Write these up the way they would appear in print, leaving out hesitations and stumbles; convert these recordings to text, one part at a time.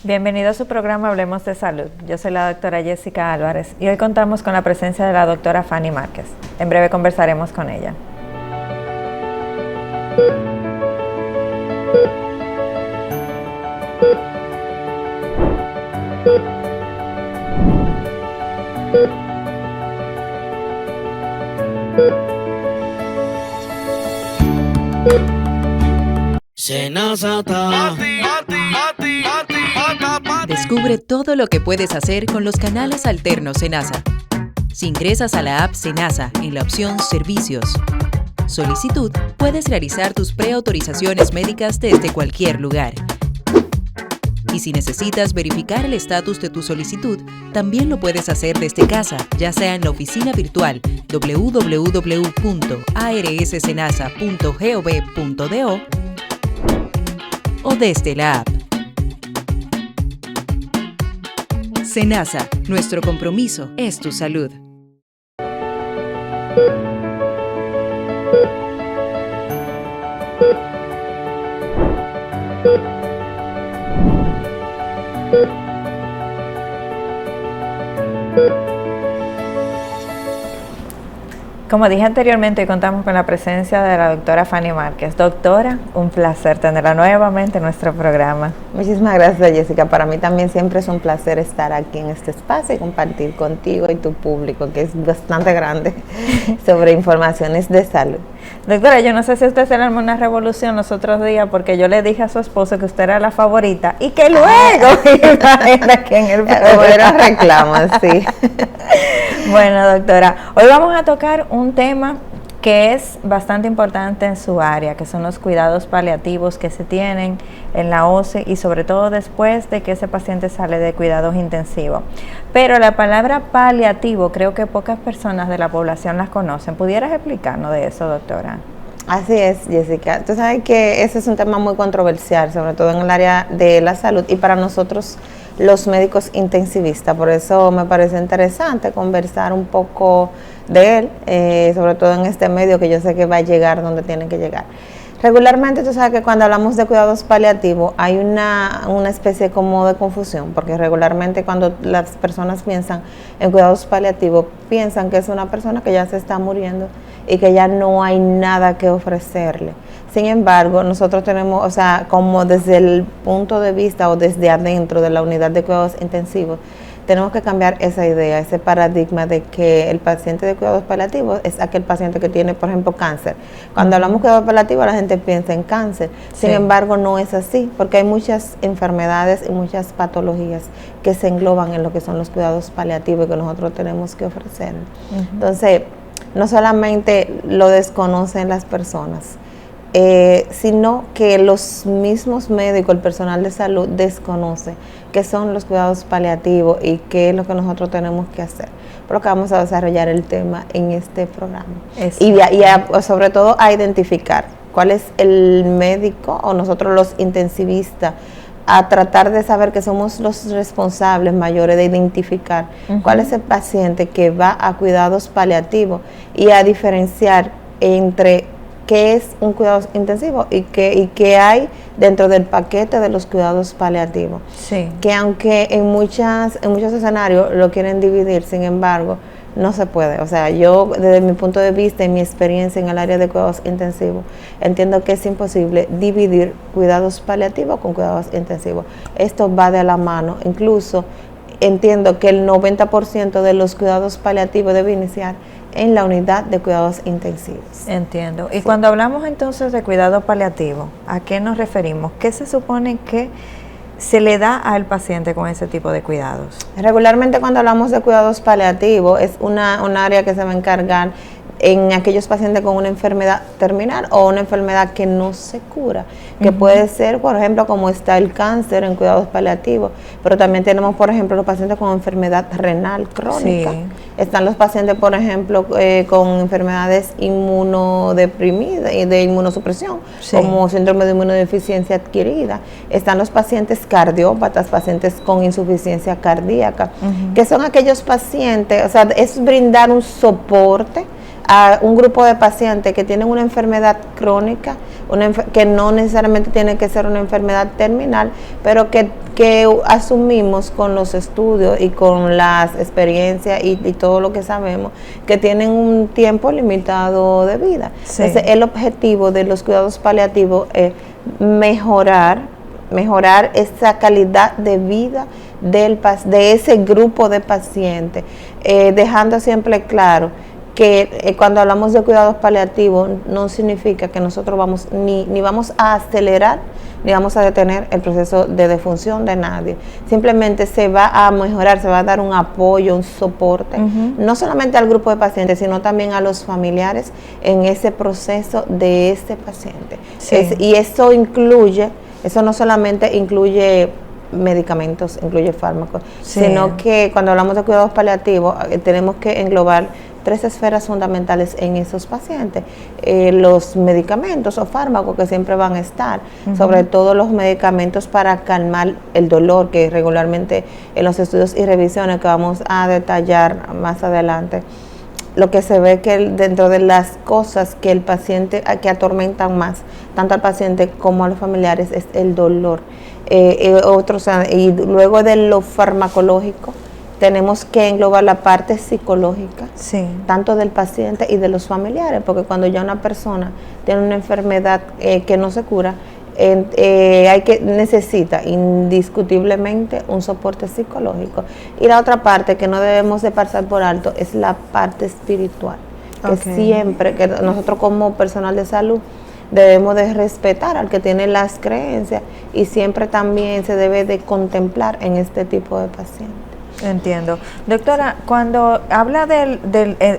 Bienvenido a su programa Hablemos de Salud. Yo soy la doctora Jessica Álvarez y hoy contamos con la presencia de la doctora Fanny Márquez. En breve conversaremos con ella. Descubre todo lo que puedes hacer con los canales alternos Senasa. Si ingresas a la app Senasa en la opción Servicios, Solicitud, puedes realizar tus preautorizaciones médicas desde cualquier lugar. Y si necesitas verificar el estatus de tu solicitud, también lo puedes hacer desde casa, ya sea en la oficina virtual www.arssenasa.gov.do o desde la app. Senasa, nuestro compromiso es tu salud. Como dije anteriormente, hoy contamos con la presencia de la doctora Fanny Márquez. Doctora, un placer tenerla nuevamente en nuestro programa. Muchísimas gracias, Jessica. Para mí también siempre es un placer estar aquí en este espacio y compartir contigo y tu público, que es bastante grande, sobre informaciones de salud. Doctora, yo no sé si usted se le armó una revolución los otros días, porque yo le dije a su esposo que usted era la favorita y que luego imagina que en el programa reclamos, sí. Bueno, doctora, hoy vamos a tocar un tema que es bastante importante en su área, que son los cuidados paliativos que se tienen en la OCE y sobre todo después de que ese paciente sale de cuidados intensivos. Pero la palabra paliativo creo que pocas personas de la población las conocen. ¿Pudieras explicarnos de eso, doctora? Así es, Jessica. Tú sabes que ese es un tema muy controversial, sobre todo en el área de la salud y para nosotros los médicos intensivistas. Por eso me parece interesante conversar un poco de él, sobre todo en este medio que yo sé que va a llegar donde tiene que llegar. Regularmente tú sabes que cuando hablamos de cuidados paliativos hay una especie como de confusión, porque regularmente cuando las personas piensan en cuidados paliativos, piensan que es una persona que ya se está muriendo y que ya no hay nada que ofrecerle. Sin embargo, nosotros tenemos, o sea, como desde el punto de vista o desde adentro de la unidad de cuidados intensivos, tenemos que cambiar esa idea, ese paradigma de que el paciente de cuidados paliativos es aquel paciente que tiene, por ejemplo, cáncer. Cuando hablamos de cuidados paliativos, la gente piensa en cáncer. Sin embargo, no es así, porque hay muchas enfermedades y muchas patologías que se engloban en lo que son los cuidados paliativos y que nosotros tenemos que ofrecer. Entonces, no solamente lo desconocen las personas, sino que los mismos médicos, el personal de salud desconoce qué son los cuidados paliativos y qué es lo que nosotros tenemos que hacer. Por lo que vamos a desarrollar el tema en este programa. Y sobre todo a identificar cuál es el médico o nosotros los intensivistas, a tratar de saber que somos los responsables mayores de identificar cuál es el paciente que va a cuidados paliativos y a diferenciar entre qué es un cuidado intensivo y qué hay dentro del paquete de los cuidados paliativos. Sí. Que aunque en muchos escenarios lo quieren dividir, sin embargo, no se puede. O sea, yo desde mi punto de vista y mi experiencia en el área de cuidados intensivos, entiendo que es imposible dividir cuidados paliativos con cuidados intensivos. Esto va de la mano. Incluso entiendo que el 90% de los cuidados paliativos debe iniciar en la unidad de cuidados intensivos. Entiendo. Y cuando hablamos entonces de cuidado paliativo, ¿a qué nos referimos? ¿Qué se supone que se le da al paciente con ese tipo de cuidados? Regularmente cuando hablamos de cuidados paliativos es una área que se va a encargar en aquellos pacientes con una enfermedad terminal o una enfermedad que no se cura, que puede ser, por ejemplo, como está el cáncer en cuidados paliativos, pero también tenemos, por ejemplo, los pacientes con enfermedad renal crónica. Sí. Están los pacientes, por ejemplo, con enfermedades inmunodeprimidas y de inmunosupresión, sí, como síndrome de inmunodeficiencia adquirida. Están los pacientes cardiópatas, pacientes con insuficiencia cardíaca, que son aquellos pacientes, o sea, es brindar un soporte a un grupo de pacientes que tienen una enfermedad crónica, que no necesariamente tiene que ser una enfermedad terminal, pero que asumimos con los estudios y con las experiencias y todo lo que sabemos, que tienen un tiempo limitado de vida. Sí. Entonces, el objetivo de los cuidados paliativos es mejorar esa calidad de vida de ese grupo de pacientes, dejando siempre claro que cuando hablamos de cuidados paliativos no significa que nosotros ni vamos a acelerar ni vamos a detener el proceso de defunción de nadie. Simplemente se va a mejorar, se va a dar un apoyo, un soporte, no solamente al grupo de pacientes, sino también a los familiares en ese proceso de ese paciente. Sí. Y eso no solamente incluye medicamentos, incluye fármacos, sí, sino que cuando hablamos de cuidados paliativos tenemos que englobar 3 esferas fundamentales en esos pacientes. Los medicamentos o fármacos que siempre van a estar, sobre todo los medicamentos para calmar el dolor, que regularmente en los estudios y revisiones que vamos a detallar más adelante, lo que se ve que dentro de las cosas que el paciente, que atormentan más, tanto al paciente como a los familiares, es el dolor. Y luego de lo farmacológico, tenemos que englobar la parte psicológica, sí, tanto del paciente y de los familiares, porque cuando ya una persona tiene una enfermedad que no se cura, necesita indiscutiblemente un soporte psicológico. Y la otra parte que no debemos de pasar por alto es la parte espiritual, que siempre, que nosotros como personal de salud debemos de respetar al que tiene las creencias, y siempre también se debe de contemplar en este tipo de pacientes. Entiendo. Doctora, cuando habla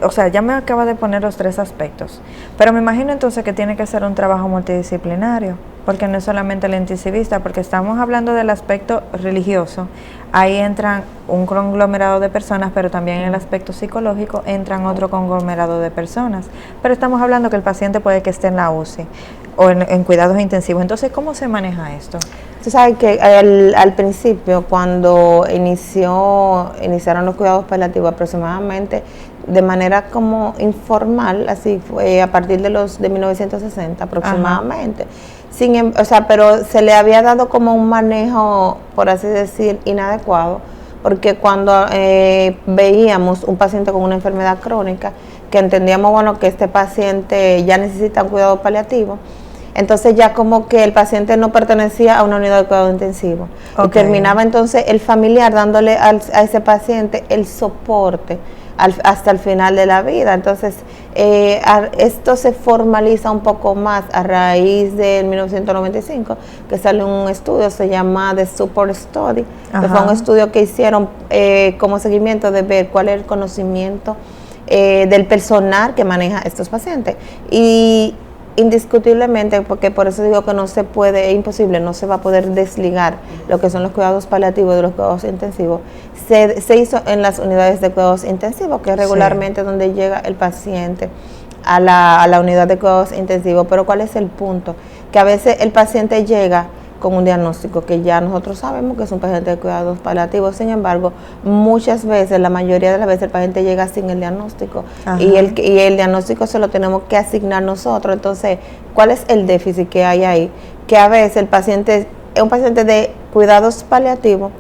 o sea, ya me acaba de poner los 3 aspectos, pero me imagino entonces que tiene que ser un trabajo multidisciplinario, porque no es solamente el intensivista, porque estamos hablando del aspecto religioso, ahí entran un conglomerado de personas, pero también en el aspecto psicológico entran otro conglomerado de personas, pero estamos hablando que el paciente puede que esté en la UCI o en cuidados intensivos. Entonces, ¿cómo se maneja esto? Tú sabes que al principio, cuando iniciaron los cuidados paliativos, aproximadamente de manera como informal, así fue a partir de 1960 aproximadamente. Pero se le había dado como un manejo, por así decir, inadecuado, porque cuando veíamos un paciente con una enfermedad crónica, que entendíamos, bueno, que este paciente ya necesita un cuidado paliativo, entonces ya como que el paciente no pertenecía a una unidad de cuidado intensivo. Y terminaba entonces el familiar dándole a ese paciente el soporte hasta el final de la vida. Entonces esto se formaliza un poco más a raíz de 1995, que sale un estudio, se llama The Support Study, que fue un estudio que hicieron como seguimiento de ver cuál es el conocimiento del personal que maneja estos pacientes. Y indiscutiblemente, porque por eso digo que no se puede, es imposible, no se va a poder desligar lo que son los cuidados paliativos de los cuidados intensivos. Se hizo en las unidades de cuidados intensivos, que es regularmente donde llega el paciente a la unidad de cuidados intensivos. Pero ¿cuál es el punto? Que a veces el paciente llega con un diagnóstico que ya nosotros sabemos que es un paciente de cuidados paliativos. Sin embargo, muchas veces, la mayoría de las veces, el paciente llega sin el diagnóstico, y el diagnóstico se lo tenemos que asignar nosotros. Entonces, ¿cuál es el déficit que hay ahí? Que a veces el paciente es un paciente de cuidados paliativos,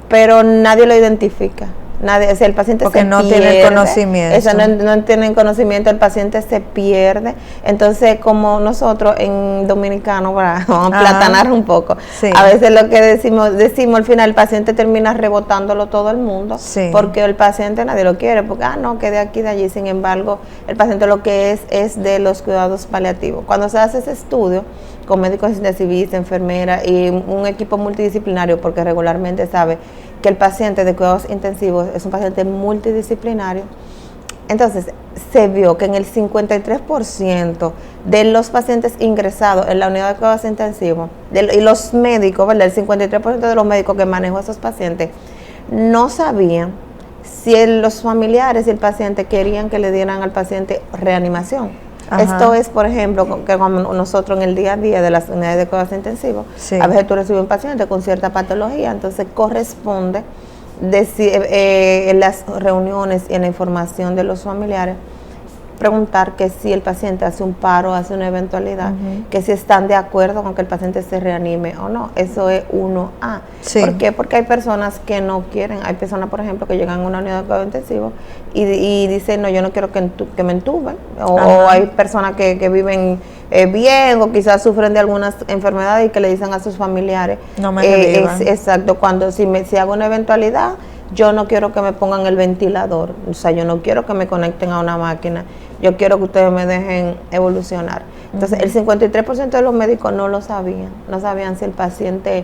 pero nadie lo identifica. Nadie, o sea, el paciente porque se no pierde, tiene conocimiento. eso no tienen conocimiento, el paciente se pierde. Entonces, como nosotros en dominicano, vamos a platanar un poco, sí, a veces lo que decimos al final, el paciente termina rebotándolo todo el mundo, sí, porque el paciente nadie lo quiere, porque no, que de aquí, de allí. Sin embargo, el paciente lo que es de los cuidados paliativos. Cuando se hace ese estudio con médicos intensivistas, enfermeras y un equipo multidisciplinario, porque regularmente sabe que el paciente de cuidados intensivos es un paciente multidisciplinario, Entonces, se vio que en el 53% de los pacientes ingresados en la unidad de cuidados intensivos, y los médicos, ¿verdad? El 53% de los médicos que manejó a esos pacientes no sabían si los familiares y el paciente querían que le dieran al paciente reanimación. Ajá. Esto es, por ejemplo, que cuando nosotros en el día a día de las unidades de cuidados intensivos, sí, a veces tú recibes un paciente con cierta patología, entonces corresponde en las reuniones y en la información de los familiares preguntar que si el paciente hace un paro, hace una eventualidad, que si están de acuerdo con que el paciente se reanime o no. Eso es 1A. Sí. ¿Por qué? Porque hay personas que no quieren. Hay personas, por ejemplo, que llegan a una unidad de cuidado intensivo y dicen, no, yo no quiero que me entuben. O hay personas que viven bien o quizás sufren de algunas enfermedades y que le dicen a sus familiares, no me exacto, cuando si hago una eventualidad, yo no quiero que me pongan el ventilador, o sea, yo no quiero que me conecten a una máquina, yo quiero que ustedes me dejen evolucionar. Entonces, el 53% de los médicos no lo sabían, no sabían si el paciente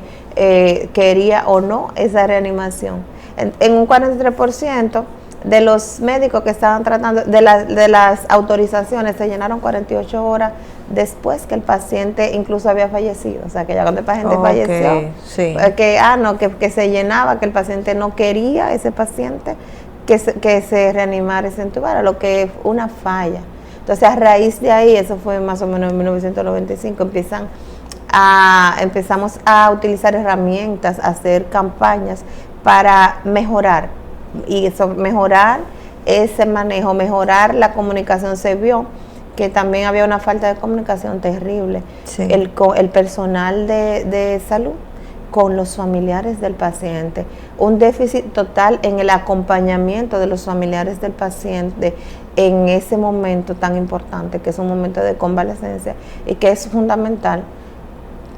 quería o no esa reanimación. En un 43% de los médicos que estaban tratando, de las autorizaciones, se llenaron 48 horas después que el paciente incluso había fallecido. O sea, que ya cuando el paciente falleció, sí, que se llenaba, que el paciente no quería, ese paciente, que se reanimara y se intubara, lo que es una falla. Entonces, a raíz de ahí, eso fue más o menos en 1995, empezamos a utilizar herramientas, a hacer campañas para mejorar. Y eso, mejorar ese manejo, mejorar la comunicación. Se vio que también había una falta de comunicación terrible. Sí. El personal de salud con los familiares del paciente, un déficit total en el acompañamiento de los familiares del paciente en ese momento tan importante, que es un momento de convalecencia y que es fundamental,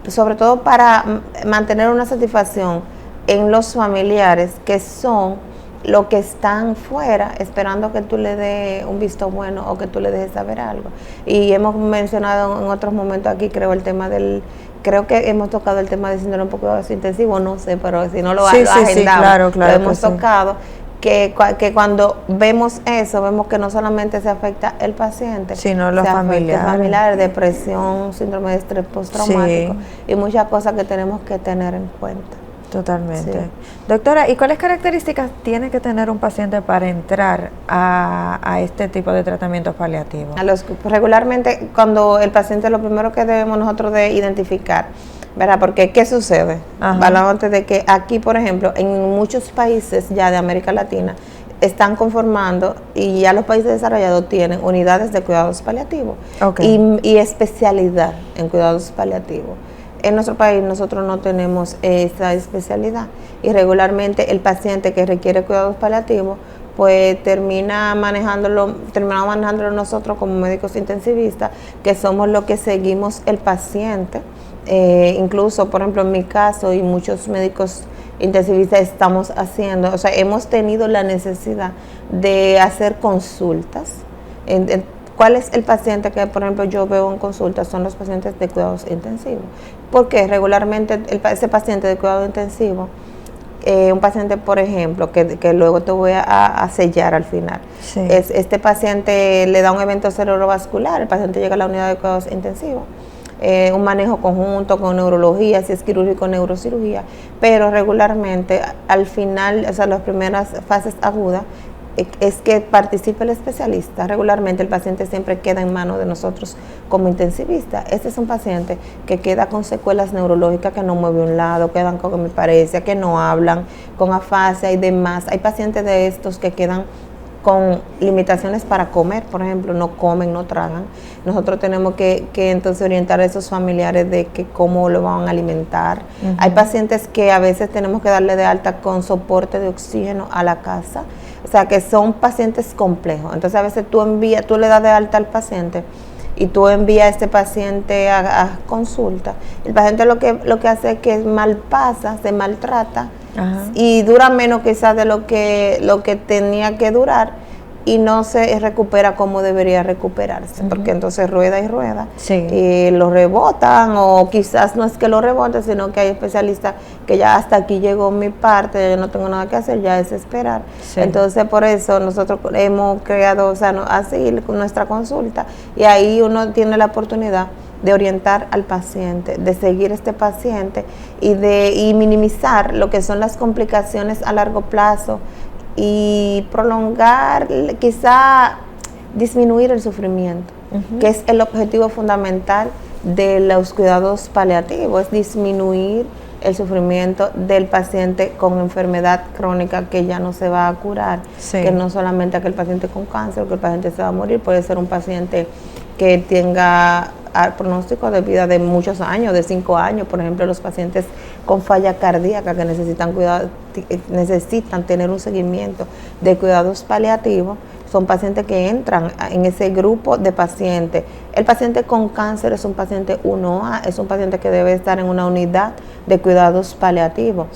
sobre todo para mantener una satisfacción en los familiares, que son los que están fuera esperando que tú le des un visto bueno o que tú le dejes saber algo. Y hemos mencionado en otros momentos aquí, creo que hemos tocado el tema de síndrome un poco intensivo, no sé, pero si no lo agendamos, sí, claro, lo hemos tocado, que cuando vemos eso, vemos que no solamente se afecta el paciente, sino los familiares, depresión, síndrome de estrés postraumático, y muchas cosas que tenemos que tener en cuenta. Totalmente. Sí. Doctora, ¿y cuáles características tiene que tener un paciente para entrar a este tipo de tratamientos paliativos? Regularmente, cuando el paciente, lo primero que debemos nosotros de identificar, ¿verdad? Porque, ¿qué sucede? Hablamos de que aquí, por ejemplo, en muchos países ya de América Latina, están conformando, y ya los países desarrollados tienen unidades de cuidados paliativos y especialidad en cuidados paliativos. En nuestro país nosotros no tenemos esa especialidad y regularmente el paciente que requiere cuidados paliativos pues terminamos manejándolo nosotros como médicos intensivistas, que somos los que seguimos el paciente. Incluso, por ejemplo, en mi caso y muchos médicos intensivistas estamos haciendo, o sea, hemos tenido la necesidad de hacer consultas. ¿Cuál es el paciente que, por ejemplo, yo veo en consulta? Son los pacientes de cuidados intensivos. Porque regularmente ese paciente de cuidado intensivo, un paciente, por ejemplo, que luego te voy a sellar al final, sí, este paciente le da un evento cerebrovascular, el paciente llega a la unidad de cuidados intensivos, un manejo conjunto con neurología, si es quirúrgico, neurocirugía, pero regularmente al final, o sea, las primeras fases agudas, es que participe el especialista. Regularmente el paciente siempre queda en manos de nosotros como intensivista. Este es un paciente que queda con secuelas neurológicas, que no mueve un lado, quedan con hemiparesia, que no hablan, con afasia y demás. Hay pacientes de estos que quedan con limitaciones para comer, por ejemplo, no comen, no tragan. Nosotros tenemos que entonces orientar a esos familiares de que cómo lo van a alimentar. Hay pacientes que a veces tenemos que darle de alta con soporte de oxígeno a la casa. O sea, que son pacientes complejos. Entonces, a veces tú le das de alta al paciente y tú envías a este paciente a consulta. El paciente lo que hace es que malpasa, se maltrata y dura menos quizás de lo que tenía que durar, y no se recupera como debería recuperarse, porque entonces rueda y rueda, y lo rebotan, o quizás no es que lo reboten, sino que hay especialistas que ya hasta aquí llegó mi parte, yo no tengo nada que hacer, ya es esperar. Entonces por eso nosotros hemos creado, o sea, así nuestra consulta, y ahí uno tiene la oportunidad de orientar al paciente, de seguir este paciente y minimizar lo que son las complicaciones a largo plazo y prolongar, quizá disminuir el sufrimiento, que es el objetivo fundamental de los cuidados paliativos, es disminuir el sufrimiento del paciente con enfermedad crónica que ya no se va a curar, que no solamente aquel paciente con cáncer, que el paciente se va a morir, puede ser un paciente que tenga pronóstico de vida de muchos años, de 5 años, por ejemplo, los pacientes con falla cardíaca que necesitan cuidado, necesitan tener un seguimiento de cuidados paliativos, son pacientes que entran en ese grupo de pacientes. El paciente con cáncer es un paciente 1A, es un paciente que debe estar en una unidad de cuidados paliativos,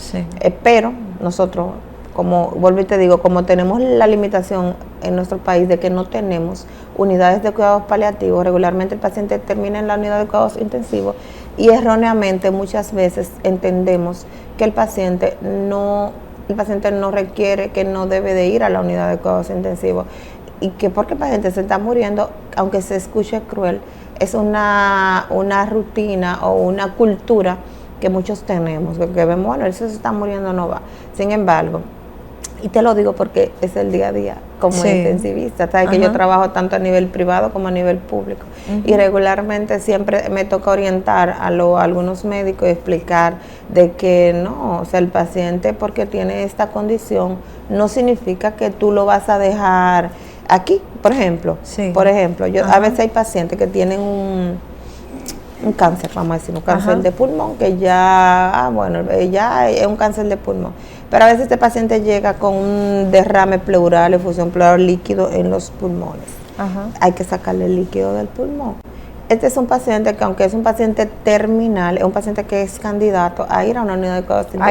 pero nosotros, como vuelvo y te digo, como tenemos la limitación en nuestro país de que no tenemos unidades de cuidados paliativos, regularmente el paciente termina en la unidad de cuidados intensivos y erróneamente muchas veces entendemos que el paciente no requiere, que no debe de ir a la unidad de cuidados intensivos, y que porque el paciente se está muriendo, aunque se escuche cruel, es una rutina o una cultura que muchos tenemos, que vemos, bueno, él se está muriendo, no va. Sin embargo, y te lo digo porque es el día a día como intensivista, sabes que yo trabajo tanto a nivel privado como a nivel público, y regularmente siempre me toca orientar a algunos médicos y explicar de que no, o sea, el paciente porque tiene esta condición no significa que tú lo vas a dejar aquí, por ejemplo. Yo a veces hay pacientes que tienen un cáncer, vamos a decir, un cáncer de pulmón, que ya es un cáncer de pulmón. Pero a veces este paciente llega con un derrame pleural, efusión pleural líquido en los pulmones. Hay que sacarle el líquido del pulmón. Este es un paciente que, aunque es un paciente terminal, es un paciente que es candidato a ir a una unidad de cuidados intensivos.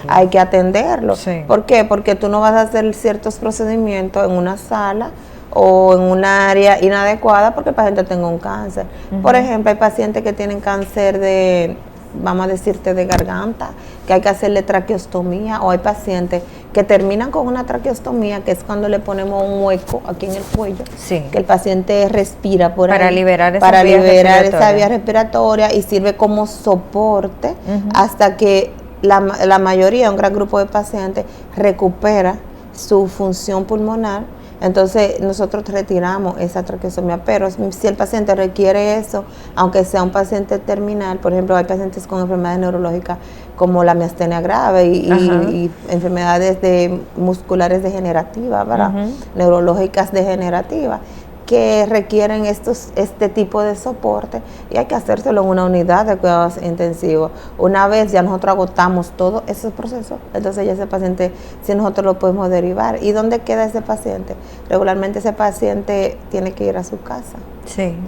Hay que atenderlo. ¿Por qué? Porque tú no vas a hacer ciertos procedimientos en una sala o en un área inadecuada porque el paciente tenga un cáncer. Por ejemplo, hay pacientes que tienen cáncer de, vamos a decirte, de garganta, que hay que hacerle traqueostomía, o hay pacientes que terminan con una traqueostomía, que es cuando le ponemos un hueco aquí en el cuello, que el paciente respira por para ahí, liberar esa vía respiratoria, y sirve como soporte hasta que la mayoría, un gran grupo de pacientes, recupera su función pulmonar. Entonces nosotros retiramos esa traqueostomía, pero si el paciente requiere eso, aunque sea un paciente terminal, por ejemplo, hay pacientes con enfermedades neurológicas como la miastenia grave y enfermedades musculares degenerativas, ¿verdad? Neurológicas degenerativas, que requieren este tipo de soporte, y hay que hacérselo en una unidad de cuidados intensivos. Una vez ya nosotros agotamos todo ese proceso, entonces ya ese paciente, si nosotros lo podemos derivar. ¿Y dónde queda ese paciente? Regularmente ese paciente tiene que ir a su casa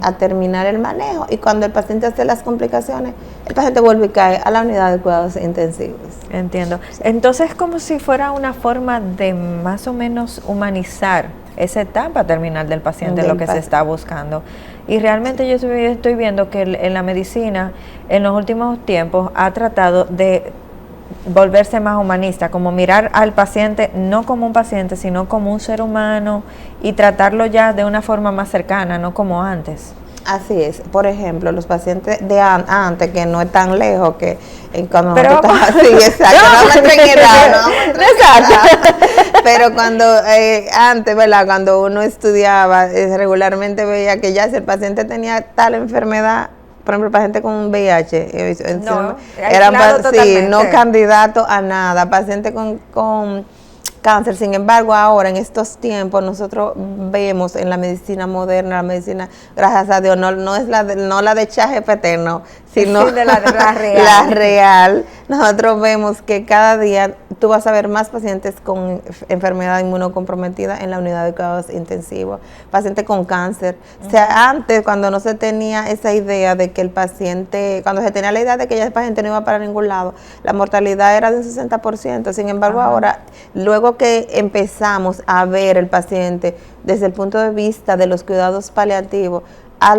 a terminar el manejo, y cuando el paciente hace las complicaciones, el paciente vuelve y cae a la unidad de cuidados intensivos. Entiendo. Entonces, como si fuera una forma de más o menos humanizar esa etapa terminal del paciente, lo que se está buscando. Y realmente yo estoy viendo que en la medicina en los últimos tiempos ha tratado de volverse más humanista, como mirar al paciente no como un paciente, sino como un ser humano, y tratarlo ya de una forma más cercana, no como antes. Así es. Por ejemplo, los pacientes de antes, que no es tan lejos, que cuando pero nosotros así, exacto, pero cuando antes, ¿verdad? Cuando uno estudiaba, regularmente veía que ya si el paciente tenía tal enfermedad, por ejemplo, el paciente con un VIH, no candidato a nada, paciente con cáncer. Sin embargo, ahora en estos tiempos nosotros vemos en la medicina moderna, la medicina, gracias a Dios, no es la de ChatGPT, no, sino de la real. La real. Nosotros vemos que cada día tú vas a ver más pacientes con enfermedad inmunocomprometida en la unidad de cuidados intensivos, pacientes con cáncer. O sea, antes, cuando no se tenía esa idea de que el paciente, cuando se tenía la idea de que ya el paciente no iba para ningún lado, la mortalidad era de un 60%. Sin embargo, ahora, luego que empezamos a ver el paciente desde el punto de vista de los cuidados paliativos,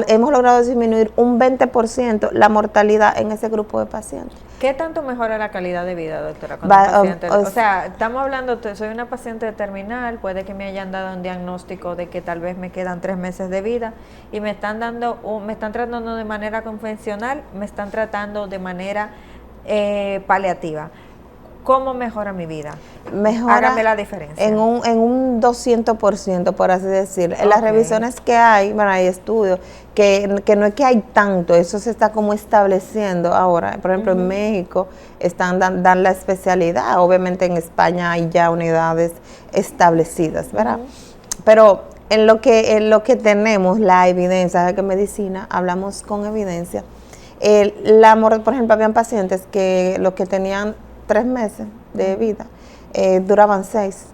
hemos logrado disminuir un 20% la mortalidad en ese grupo de pacientes. ¿Qué tanto mejora la calidad de vida, doctora? Cuando un paciente, o sea, estamos hablando, soy una paciente terminal, puede que me hayan dado un diagnóstico de que tal vez me quedan 3 meses de vida y me están tratando de manera convencional, me están tratando de manera paliativa. ¿Cómo mejora mi vida? Hágame la diferencia. En un 200%, por así decir. En las revisiones que hay, bueno, hay estudios, que no es que hay tanto, eso se está como estableciendo ahora. Por ejemplo, en México están dan la especialidad, obviamente en España hay ya unidades establecidas, ¿verdad? Pero en lo que tenemos la evidencia, de que medicina, hablamos con evidencia. Por ejemplo, habían pacientes que los que tenían 3 meses de vida, duraban 6,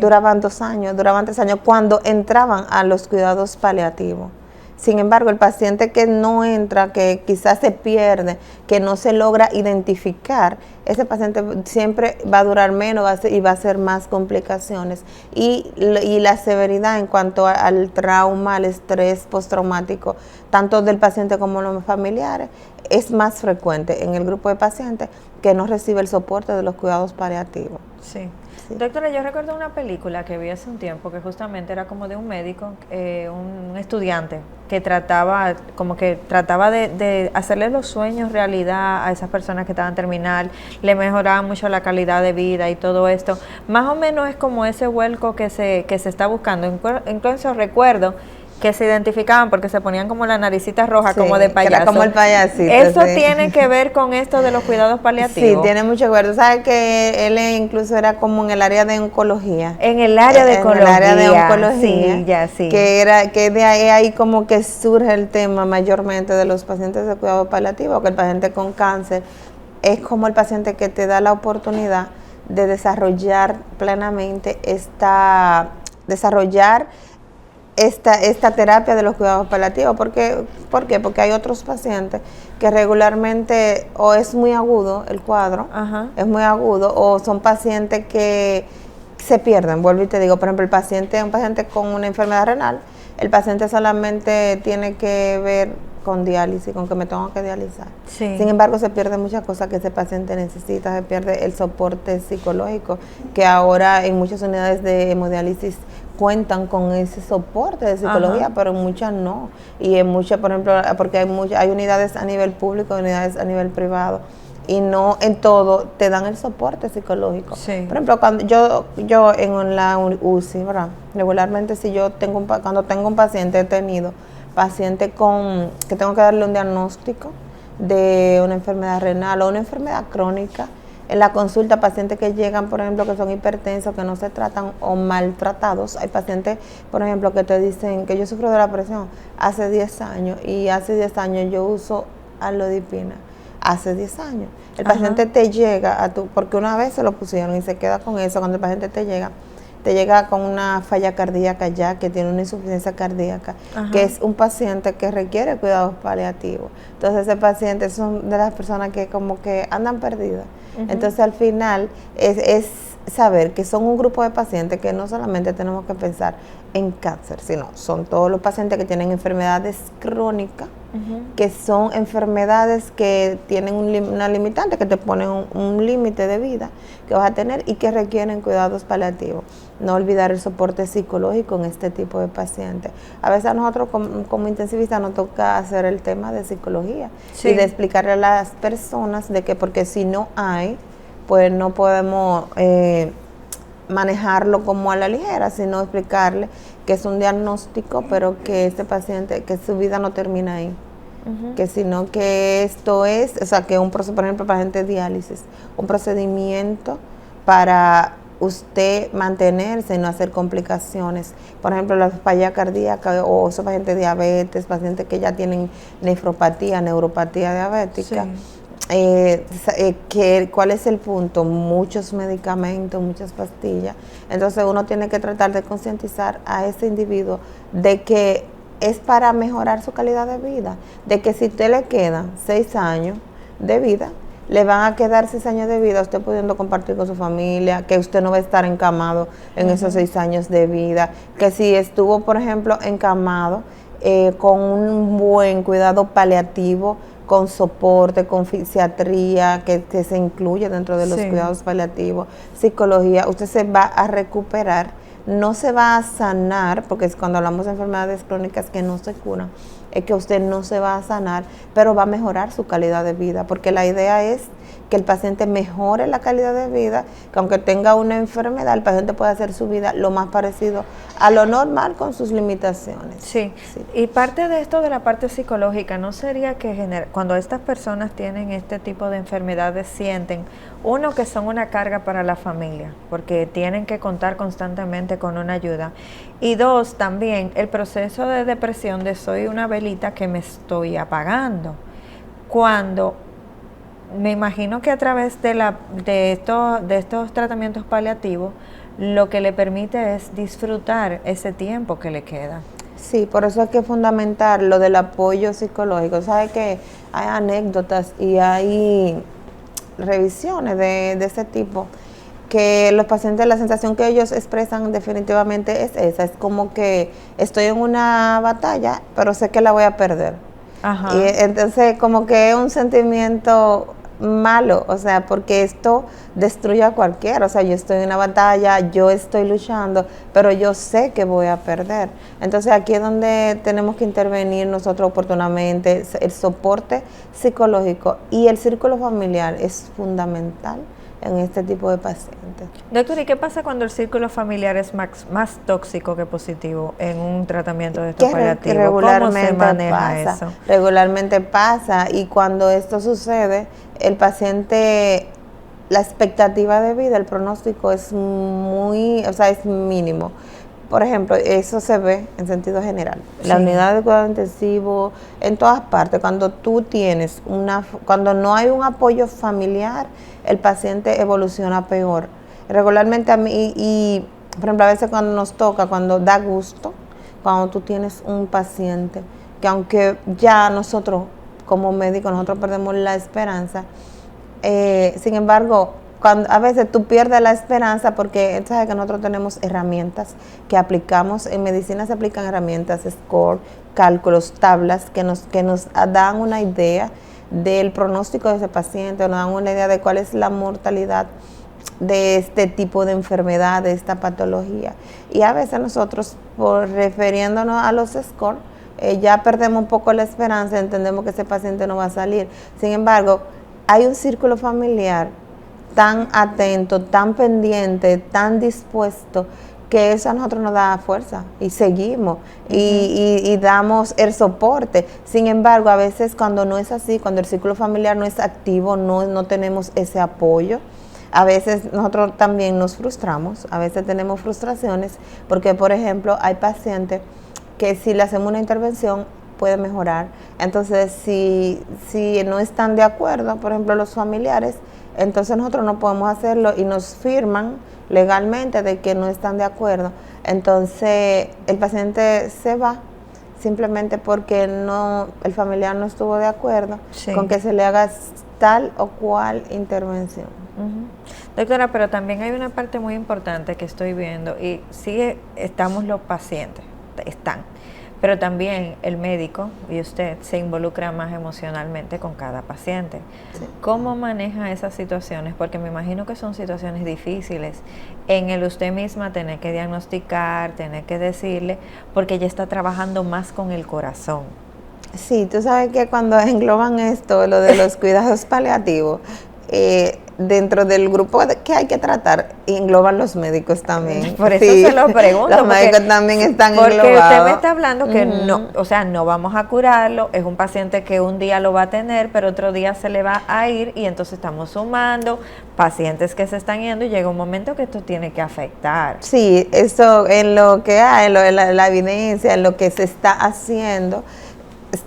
duraban 2 años, duraban 3 años, cuando entraban a los cuidados paliativos. Sin embargo, el paciente que no entra, que quizás se pierde, que no se logra identificar, ese paciente siempre va a durar menos y va a ser más complicaciones. Y la severidad en cuanto al trauma, al estrés postraumático, tanto del paciente como los familiares, es más frecuente en el grupo de pacientes que no recibe el soporte de los cuidados paliativos. Sí. Doctora, yo recuerdo una película que vi hace un tiempo que justamente era como de un médico, un estudiante que trataba de hacerle los sueños realidad a esas personas que estaban terminal, le mejoraba mucho la calidad de vida y todo esto. Más o menos es como ese vuelco que se está buscando. Incluso recuerdo que se identificaban porque se ponían como la naricita roja, como de payaso. Era como el payasito. ¿Eso tiene que ver con esto de los cuidados paliativos? Sí, tiene mucho que ver. ¿Sabes que él incluso era como en el área de oncología? En el área de oncología. En el área de oncología. Sí, ya, sí. Que de ahí como que surge el tema mayormente de los pacientes de cuidado paliativo, que el paciente con cáncer es como el paciente que te da la oportunidad de desarrollar plenamente esta terapia de los cuidados paliativos. ¿Por qué? Porque hay otros pacientes que regularmente o es muy agudo el cuadro, es muy agudo, o son pacientes que se pierden. Vuelvo y te digo, por ejemplo, un paciente con una enfermedad renal, el paciente solamente tiene que ver con diálisis, con que me tengo que dializar. Sí. Sin embargo, se pierde muchas cosas que ese paciente necesita, se pierde el soporte psicológico, que ahora en muchas unidades de hemodiálisis cuentan con ese soporte de psicología, pero en muchas no. Y en muchas, por ejemplo, porque hay unidades a nivel público, unidades a nivel privado, y no en todo te dan el soporte psicológico. Sí. Por ejemplo, cuando yo en la UCI, ¿verdad? Regularmente cuando tengo un paciente, he tenido paciente que tengo que darle un diagnóstico de una enfermedad renal o una enfermedad crónica. En la consulta, pacientes que llegan, por ejemplo, que son hipertensos, que no se tratan o maltratados. Hay pacientes, por ejemplo, que te dicen que yo sufro de la presión hace 10 años y hace 10 años yo uso alodipina. Hace 10 años. El paciente te llega porque una vez se lo pusieron y se queda con eso. Cuando el paciente te llega con una falla cardíaca ya, que tiene una insuficiencia cardíaca, que es un paciente que requiere cuidados paliativos. Entonces ese paciente son de las personas que como que andan perdidas. Entonces al final es saber que son un grupo de pacientes que no solamente tenemos que pensar en cáncer, sino son todos los pacientes que tienen enfermedades crónicas, que son enfermedades que tienen una limitante, que te ponen un límite de vida que vas a tener y que requieren cuidados paliativos. No olvidar el soporte psicológico en este tipo de pacientes. A veces a nosotros como intensivistas nos toca hacer el tema de psicología y de explicarle a las personas de que porque si no hay, pues no podemos manejarlo como a la ligera, sino explicarle que es un diagnóstico, pero que este paciente, que su vida no termina ahí. Que sino que esto es, o sea, que por ejemplo, para gente de diálisis, un procedimiento para usted mantenerse y no hacer complicaciones. Por ejemplo, la falla cardíaca o esos pacientes de diabetes, pacientes que ya tienen nefropatía, neuropatía diabética. Sí. ¿Cuál es el punto? Muchos medicamentos, muchas pastillas. Entonces uno tiene que tratar de concientizar a ese individuo de que es para mejorar su calidad de vida, de que si usted le quedan 6 años de vida, le van a quedar 6 años de vida, usted pudiendo compartir con su familia, que usted no va a estar encamado en esos 6 años de vida, que si estuvo, por ejemplo, encamado, con un buen cuidado paliativo, con soporte, con fisiatría, que se incluye dentro de los cuidados paliativos, psicología, usted se va a recuperar, no se va a sanar, porque es cuando hablamos de enfermedades crónicas que no se curan, es que usted no se va a sanar, pero va a mejorar su calidad de vida, porque la idea es que el paciente mejore la calidad de vida, que aunque tenga una enfermedad, el paciente pueda hacer su vida lo más parecido a lo normal con sus limitaciones. Sí, y parte de esto de la parte psicológica, ¿no sería que cuando estas personas tienen este tipo de enfermedades sienten, uno, que son una carga para la familia, porque tienen que contar constantemente con una ayuda, y dos, también el proceso de depresión de soy una velita que me estoy apagando, cuando me imagino que a través de estos tratamientos paliativos, lo que le permite es disfrutar ese tiempo que le queda. Sí, por eso hay que fundamentar lo del apoyo psicológico. Sabe que hay anécdotas y hay revisiones de ese tipo, que los pacientes, la sensación que ellos expresan definitivamente es esa, es como que estoy en una batalla, pero sé que la voy a perder. Ajá. Y entonces como que es un sentimiento malo, o sea, porque esto destruye a cualquiera, o sea, yo estoy en una batalla, yo estoy luchando, pero yo sé que voy a perder. Entonces aquí es donde tenemos que intervenir nosotros oportunamente, el soporte psicológico y el círculo familiar es fundamental en este tipo de pacientes. Doctor, ¿y qué pasa cuando el círculo familiar es más tóxico que positivo en un tratamiento de estos paliativos? Regularmente ¿Cómo se maneja eso? Regularmente pasa, y cuando esto sucede, el paciente, la expectativa de vida, el pronóstico es es mínimo. Por ejemplo, eso se ve en sentido general. Sí. La unidad de cuidado intensivo, en todas partes, cuando tú tienes cuando no hay un apoyo familiar, el paciente evoluciona peor. Regularmente a mí, y por ejemplo, a veces cuando nos toca, cuando da gusto, cuando tú tienes un paciente, que aunque ya nosotros como médicos, nosotros perdemos la esperanza, sin embargo, a veces tú pierdes la esperanza porque sabes que nosotros tenemos herramientas que aplicamos, en medicina se aplican herramientas, score, cálculos, tablas que nos dan una idea del pronóstico de ese paciente, nos dan una idea de cuál es la mortalidad de este tipo de enfermedad, de esta patología. Y a veces nosotros, refiriéndonos a los scores, ya perdemos un poco la esperanza, entendemos que ese paciente no va a salir. Sin embargo, hay un círculo familiar tan atento, tan pendiente, tan dispuesto, que eso a nosotros nos da fuerza y seguimos y damos el soporte. Sin embargo, a veces cuando no es así, cuando el círculo familiar no es activo, no tenemos ese apoyo, a veces nosotros también nos frustramos, a veces tenemos frustraciones, porque por ejemplo hay pacientes que si le hacemos una intervención puede mejorar. Entonces si no están de acuerdo, por ejemplo los familiares, entonces nosotros no podemos hacerlo y nos firman legalmente de que no están de acuerdo. Entonces el paciente se va simplemente porque el familiar no estuvo de acuerdo con que se le haga tal o cual intervención. Doctora, pero también hay una parte muy importante que estoy viendo, y sí estamos los pacientes, pero también el médico y usted se involucra más emocionalmente con cada paciente. Sí. ¿Cómo maneja esas situaciones? Porque me imagino que son situaciones difíciles en el usted misma tener que diagnosticar, tener que decirle, porque ella está trabajando más con el corazón. Sí, tú sabes que cuando engloban esto, lo de los cuidados paliativos, dentro del grupo que hay que tratar, engloban los médicos también. Por eso se lo pregunto. Los médicos también están englobados. Porque usted me está hablando que no vamos a curarlo, es un paciente que un día lo va a tener, pero otro día se le va a ir, y entonces estamos sumando pacientes que se están yendo y llega un momento que esto tiene que afectar. Sí, eso en lo que hay, en la evidencia, en lo que se está haciendo,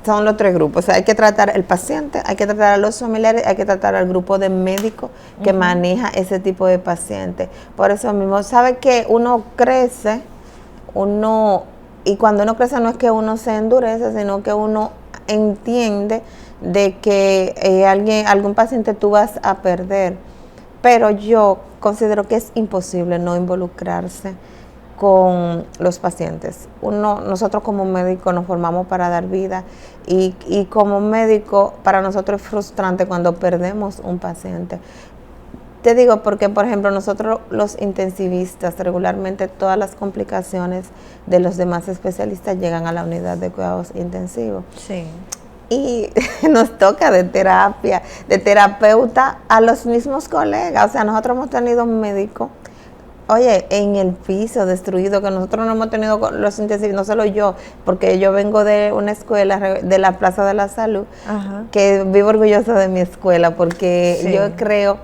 son los 3 grupos. O sea, hay que tratar al paciente, hay que tratar a los familiares, hay que tratar al grupo de médicos que maneja ese tipo de pacientes. Por eso mismo, sabe que uno crece, y cuando uno crece no es que uno se endurece, sino que uno entiende de que algún paciente tú vas a perder. Pero yo considero que es imposible no involucrarse con los pacientes. Nosotros como médicos nos formamos para dar vida y como médico para nosotros es frustrante cuando perdemos un paciente. Te digo porque, por ejemplo, nosotros los intensivistas regularmente todas las complicaciones de los demás especialistas llegan a la unidad de cuidados intensivos. Sí. Y nos toca de terapia, de terapeuta a los mismos colegas. O sea, nosotros hemos tenido un médico, oye, en el piso destruido, que nosotros no hemos tenido los intensivos, no solo yo, porque yo vengo de una escuela de la Plaza de la Salud, que vivo orgullosa de mi escuela, porque yo creo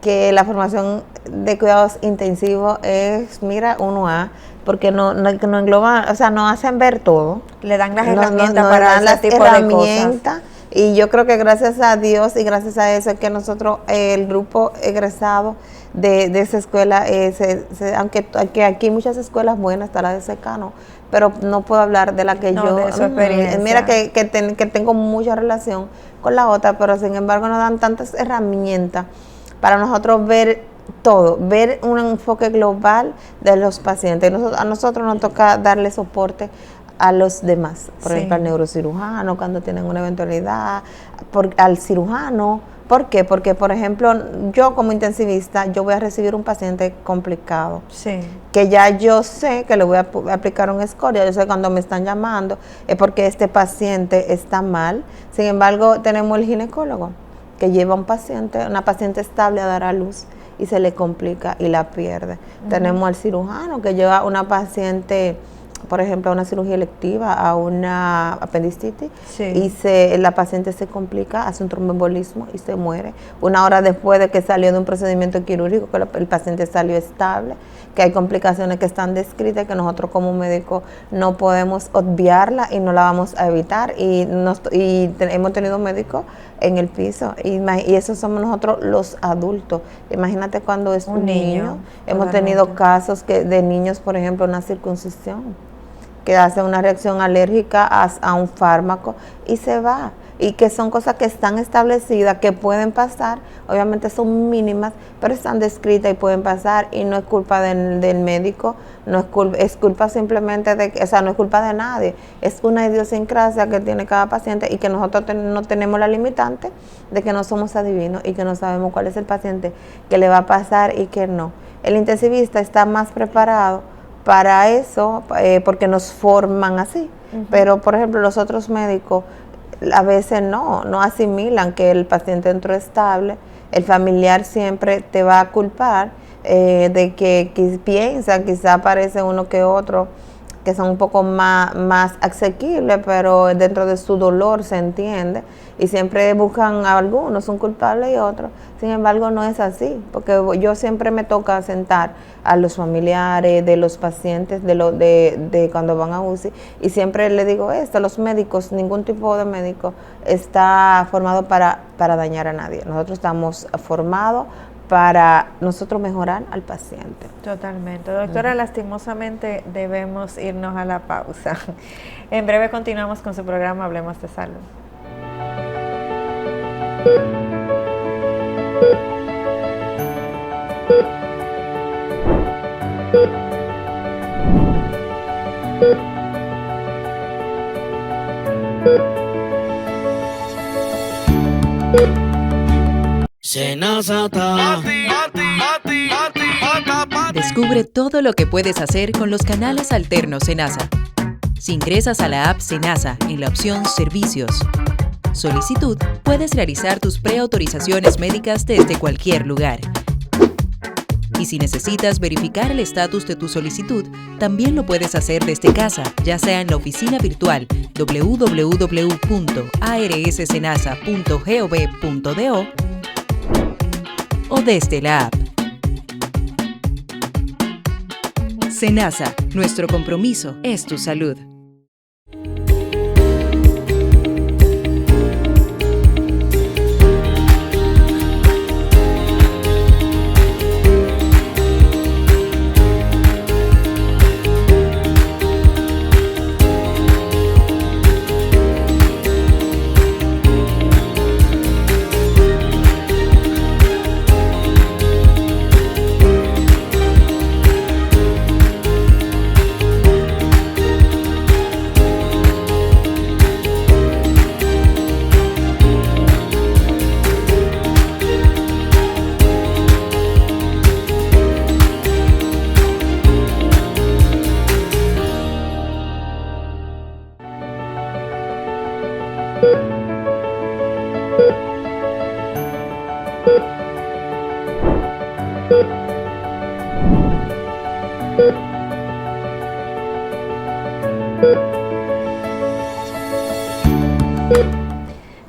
que la formación de cuidados intensivos es, mira, 1A, porque no engloba, o sea, nos hacen ver todo. Le dan las herramientas para ese tipo de cosas. Y yo creo que gracias a Dios y gracias a eso es que nosotros, el grupo egresado de esa escuela, aunque aquí hay muchas escuelas buenas, está la de Secano, pero no puedo hablar de la que yo, de su experiencia. Mira que tengo mucha relación con la otra, pero sin embargo nos dan tantas herramientas para nosotros ver todo, ver un enfoque global de los pacientes. A nosotros nos toca darle soporte a los demás, por ejemplo al neurocirujano cuando tienen una eventualidad, al cirujano. ¿Por qué? Porque, por ejemplo, yo como intensivista, yo voy a recibir un paciente complicado, que ya yo sé que le voy a aplicar un escoria, yo sé cuando me están llamando es porque este paciente está mal. Sin embargo, tenemos el ginecólogo que lleva una paciente estable a dar a luz y se le complica y la pierde. Tenemos al cirujano que lleva una paciente, por ejemplo, a una cirugía electiva, a una apendicitis, y la paciente se complica, hace un tromboembolismo y se muere. 1 hora después de que salió de un procedimiento quirúrgico, que el paciente salió estable, que hay complicaciones que están descritas, que nosotros como médicos no podemos obviarla y no la vamos a evitar. Y hemos tenido médicos en el piso, y eso somos nosotros los adultos. Imagínate cuando es un niño. Hemos tenido casos de niños, por ejemplo, una circuncisión, que hace una reacción alérgica a un fármaco y se va. Y que son cosas que están establecidas, que pueden pasar, obviamente son mínimas, pero están descritas y pueden pasar, y no es culpa del médico, es culpa simplemente no es culpa de nadie, es una idiosincrasia que tiene cada paciente, y que nosotros no tenemos la limitante de que no somos adivinos y que no sabemos cuál es el paciente que le va a pasar y que no. El intensivista está más preparado para eso, porque nos forman así, pero por ejemplo los otros médicos a veces no asimilan que el paciente entró estable. El familiar siempre te va a culpar de que piensa, quizá aparece uno que otro que son un poco más asequibles, pero dentro de su dolor se entiende, y siempre buscan a algunos, un culpable y otro. Sin embargo, no es así, porque yo siempre me toca sentar a los familiares de los pacientes de cuando van a UCI, y siempre le digo esto: los médicos, ningún tipo de médico está formado para dañar a nadie. Nosotros estamos formados para nosotros mejorar al paciente. Totalmente. Doctora, lastimosamente debemos irnos a la pausa. En breve continuamos con su programa Hablemos de Salud. Descubre todo lo que puedes hacer con los canales alternos Senasa. Si ingresas a la app Senasa en la opción Servicios, Solicitud, puedes realizar tus preautorizaciones médicas desde cualquier lugar. Y si necesitas verificar el estatus de tu solicitud, también lo puedes hacer desde casa, ya sea en la oficina virtual www.arssenasa.gov.do o desde la app. Senasa, nuestro compromiso es tu salud.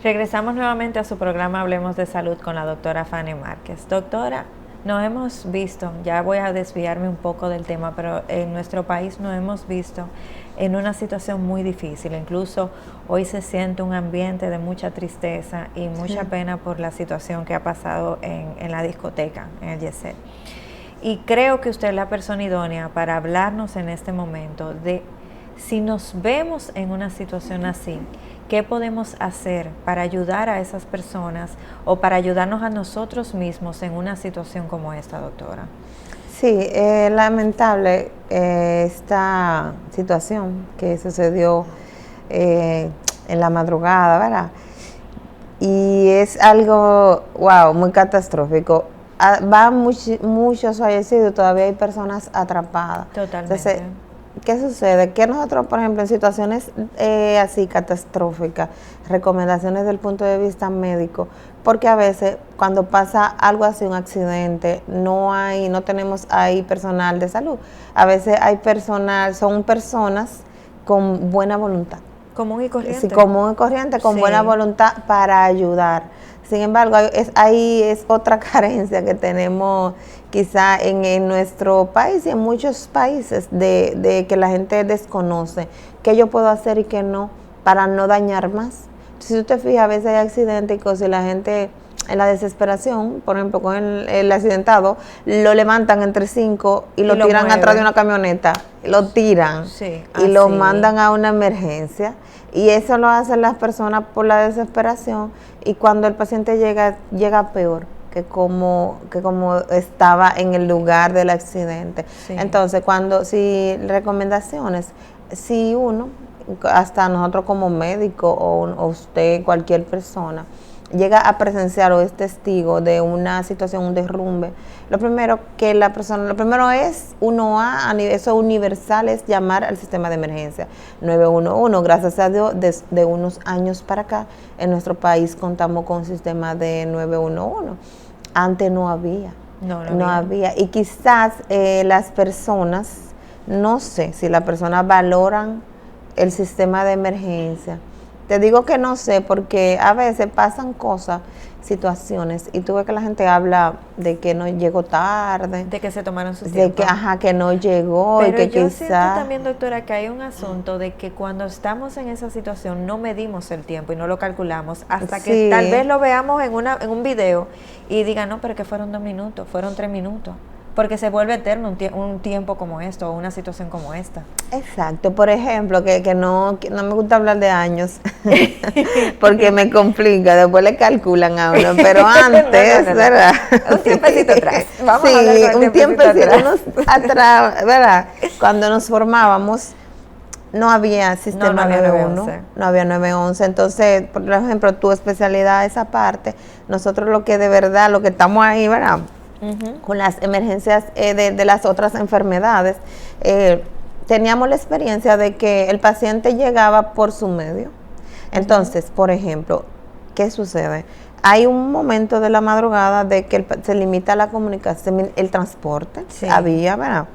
Regresamos nuevamente a su programa Hablemos de Salud con la doctora Fanny Márquez. Doctora, nos hemos visto, ya voy a desviarme un poco del tema, pero en nuestro país nos hemos visto en una situación muy difícil. Incluso hoy se siente un ambiente de mucha tristeza y mucha pena por la situación que ha pasado en la discoteca, en el Yeset. Y creo que usted es la persona idónea para hablarnos en este momento de si nos vemos en una situación así, ¿qué podemos hacer para ayudar a esas personas o para ayudarnos a nosotros mismos en una situación como esta, doctora? Sí, lamentable esta situación que sucedió en la madrugada, ¿verdad? Y es algo, wow, muy catastrófico. Van muchos fallecidos, todavía hay personas atrapadas. Totalmente. Entonces, ¿qué sucede? Que nosotros, por ejemplo, en situaciones así catastróficas, recomendaciones desde el punto de vista médico, porque a veces cuando pasa algo así, un accidente, no tenemos ahí personal de salud. A veces hay son personas con buena voluntad. Común y corriente. Sí, común y corriente, con buena voluntad para ayudar. Sin embargo, ahí es otra carencia que tenemos quizá en nuestro país y en muchos países de que la gente desconoce qué yo puedo hacer y qué no, para no dañar más. Si tú te fijas, a veces hay accidentes y cosas y la gente en la desesperación, por ejemplo, con el accidentado, lo levantan entre 5 y lo tiran atrás de una camioneta, lo tiran y lo mandan a una emergencia. Y eso lo hacen las personas por la desesperación y cuando el paciente llega peor que como estaba en el lugar del accidente. Sí. Entonces, si recomendaciones, si uno, hasta nosotros como médico o usted, cualquier persona, llega a presenciar o es testigo de una situación, un derrumbe, lo primero es eso universal, es llamar al sistema de emergencia 911. Gracias a Dios, desde unos años para acá, en nuestro país contamos con un sistema de 911. Antes no había. No había. Y quizás las personas, no sé si las personas valoran el sistema de emergencia. Te digo que no sé porque a veces pasan cosas, situaciones, y tú ves que la gente habla de que no llegó tarde. De que se tomaron su tiempo. De que no llegó. Pero y que yo siento también, doctora, que hay un asunto de que cuando estamos en esa situación no medimos el tiempo y no lo calculamos hasta que tal vez lo veamos en un video y digan, no, pero que fueron 2 minutos, fueron 3 minutos. Porque se vuelve eterno un tiempo como esto o una situación como esta. Exacto. Por ejemplo, que no me gusta hablar de años porque me complica. Después le calculan a uno. Pero antes, no. ¿verdad? Un tiempecito atrás. Vamos a hablar con un tiempecito atrás, ¿verdad? Cuando nos formábamos, no había sistema 911. No había 911. Entonces, por ejemplo, tu especialidad, esa parte, nosotros lo que estamos ahí, ¿verdad? Con las emergencias de las otras enfermedades, teníamos la experiencia de que el paciente llegaba por su medio. Entonces, por ejemplo, ¿qué sucede? Hay un momento de la madrugada de que se limita la comunicación, el transporte, había, ¿verdad?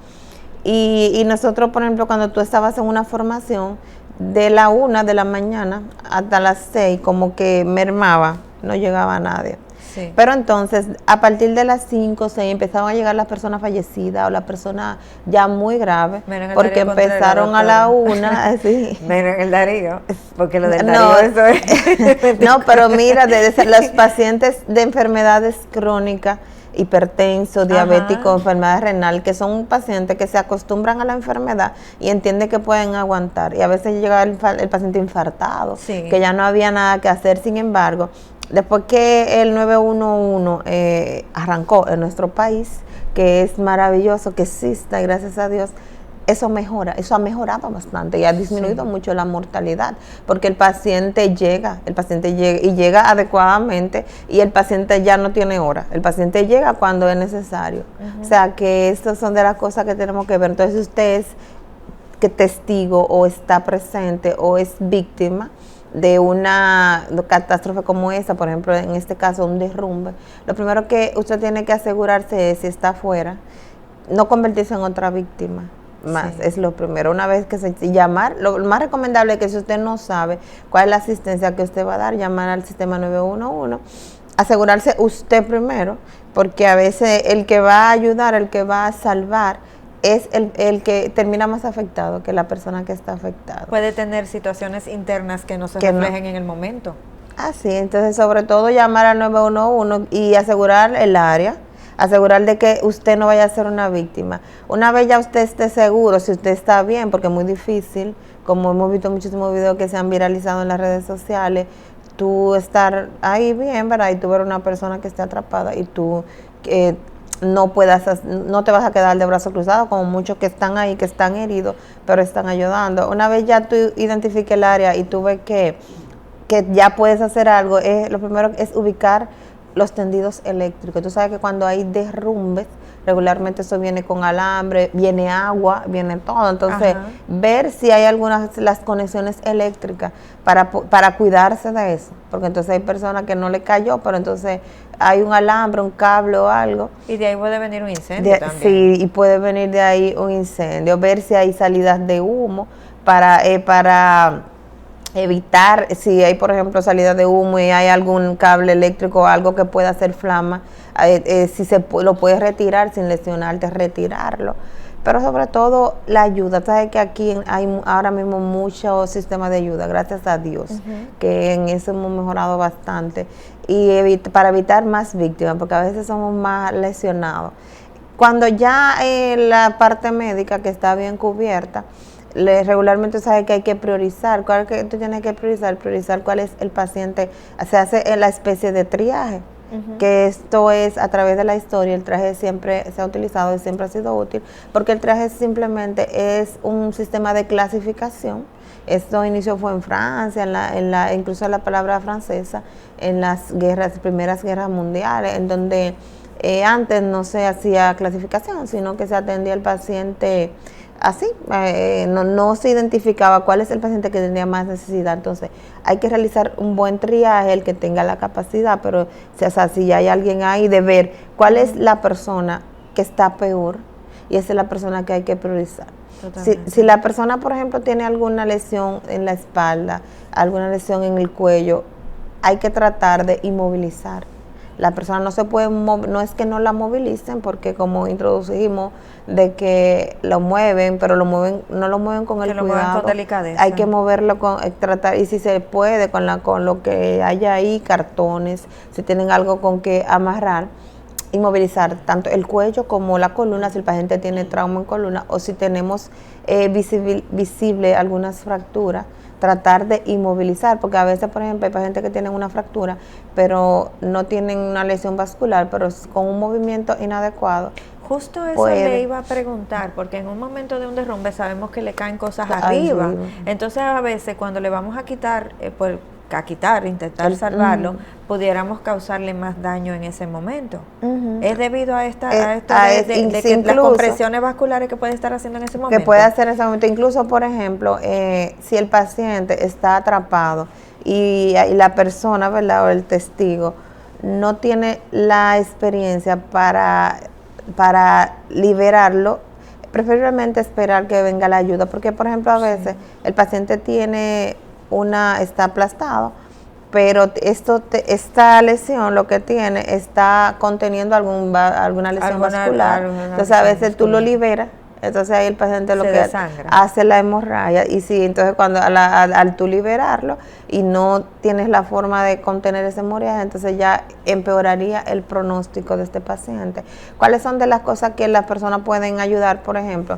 Y nosotros, por ejemplo, cuando tú estabas en una formación, de la 1 de la mañana hasta las 6, como que mermaba, no llegaba nadie. Sí. Pero entonces, a partir de las 5 o 6 empezaban a llegar las personas fallecidas o las personas ya muy graves, porque empezaron a la 1. Sí. Menos el Darío, porque lo del Darío eso es. No, pero mira, los pacientes de enfermedades crónicas, hipertenso, diabético, enfermedad renal, que son pacientes que se acostumbran a la enfermedad y entienden que pueden aguantar. Y a veces llega el paciente infartado, que ya no había nada que hacer. Sin embargo, después que el 911 arrancó en nuestro país, que es maravilloso que exista, gracias a Dios, eso ha mejorado bastante y ha disminuido mucho la mortalidad, porque el paciente llega y llega adecuadamente y el paciente ya no tiene hora, el paciente llega cuando es necesario. O sea que estas son de las cosas que tenemos que ver. Entonces, usted es que testigo o está presente o es víctima de una catástrofe como esta, por ejemplo, en este caso un derrumbe, lo primero que usted tiene que asegurarse es, si está afuera, no convertirse en otra víctima más, sí. Es lo primero. Una vez que se llamar, lo más recomendable es que si usted no sabe cuál es la asistencia que usted va a dar, llamar al sistema 911, asegurarse usted primero, porque a veces el que va a ayudar, el que va a salvar, es el que termina más afectado que la persona que está afectada. Puede tener situaciones internas que no se reflejen en el momento. Así, entonces sobre todo llamar al 911 y asegurar el área, asegurar de que usted no vaya a ser una víctima. Una vez ya usted esté seguro, si usted está bien, porque es muy difícil, como hemos visto muchísimos videos que se han viralizado en las redes sociales, tú estar ahí bien, ¿verdad? Y tú ver una persona que esté atrapada y tú no te vas a quedar de brazos cruzados, como muchos que están ahí, que están heridos, pero están ayudando. Una vez ya tú identifiques el área y tú ves que ya puedes hacer algo, lo primero es ubicar los tendidos eléctricos. Tú sabes que cuando hay derrumbes, regularmente eso viene con alambre, viene agua, viene todo. Entonces, ver si hay las conexiones eléctricas para cuidarse de eso. Porque entonces hay personas que no le cayó, pero entonces hay un alambre, un cable o algo. Y de ahí puede venir un incendio también. Sí, y puede venir de ahí un incendio. Ver si hay salidas de humo para evitar, si hay por ejemplo salida de humo y hay algún cable eléctrico o algo que pueda hacer flama, si lo puedes retirar sin lesionarte, retirarlo. Pero sobre todo la ayuda. Sabes que aquí hay ahora mismo muchos sistemas de ayuda, gracias a Dios, que en eso hemos mejorado bastante, y para evitar más víctimas, porque a veces somos más lesionados. Cuando ya la parte médica que está bien cubierta, regularmente sabes que hay que priorizar. ¿Cuál que tú tienes que priorizar cuál es el paciente? Se hace en la especie de triaje, que esto es a través de la historia. El traje siempre se ha utilizado y siempre ha sido útil, porque el traje simplemente es un sistema de clasificación. Esto inició fue en Francia, incluso la palabra francesa, en las primeras guerras mundiales, en donde antes no se hacía clasificación, sino que se atendía al paciente así, no se identificaba cuál es el paciente que tenía más necesidad. Entonces hay que realizar un buen triaje, el que tenga la capacidad, pero si hay alguien ahí, de ver cuál es la persona que está peor, y esa es la persona que hay que priorizar. Si la persona, por ejemplo, tiene alguna lesión en la espalda, alguna lesión en el cuello, hay que tratar de inmovilizar. La persona no se puede no es que no la movilicen, porque como introducimos de que lo mueven, pero no lo mueven con el cuidado. Lo mueven con delicadeza. Hay que moverlo tratar, y si se puede con lo que haya ahí, cartones, si tienen algo con que amarrar, inmovilizar tanto el cuello como la columna, si el paciente tiene trauma en columna, o si tenemos visible algunas fracturas, tratar de inmovilizar, porque a veces, por ejemplo, hay pacientes que tienen una fractura, pero no tienen una lesión vascular, pero con un movimiento inadecuado. Justo eso le iba a preguntar, porque en un momento de un derrumbe sabemos que le caen cosas arriba. Entonces, a veces cuando le vamos a quitar, intentar salvarlo, pudiéramos causarle más daño en ese momento. ¿Es debido a esto de las compresiones vasculares que puede estar haciendo en ese momento? Que puede hacer en ese momento. Incluso, por ejemplo, si el paciente está atrapado y la persona, ¿verdad?, o el testigo no tiene la experiencia para liberarlo, preferiblemente esperar que venga la ayuda, porque por ejemplo a veces el paciente está aplastado, pero esta lesión lo que tiene está conteniendo alguna lesión vascular. Entonces a veces tú lo liberas, entonces ahí el paciente lo que hace la hemorragia, y sí, entonces cuando al tú liberarlo y no tienes la forma de contener esa hemorragia, entonces ya empeoraría el pronóstico de este paciente. ¿Cuáles son de las cosas que las personas pueden ayudar? Por ejemplo,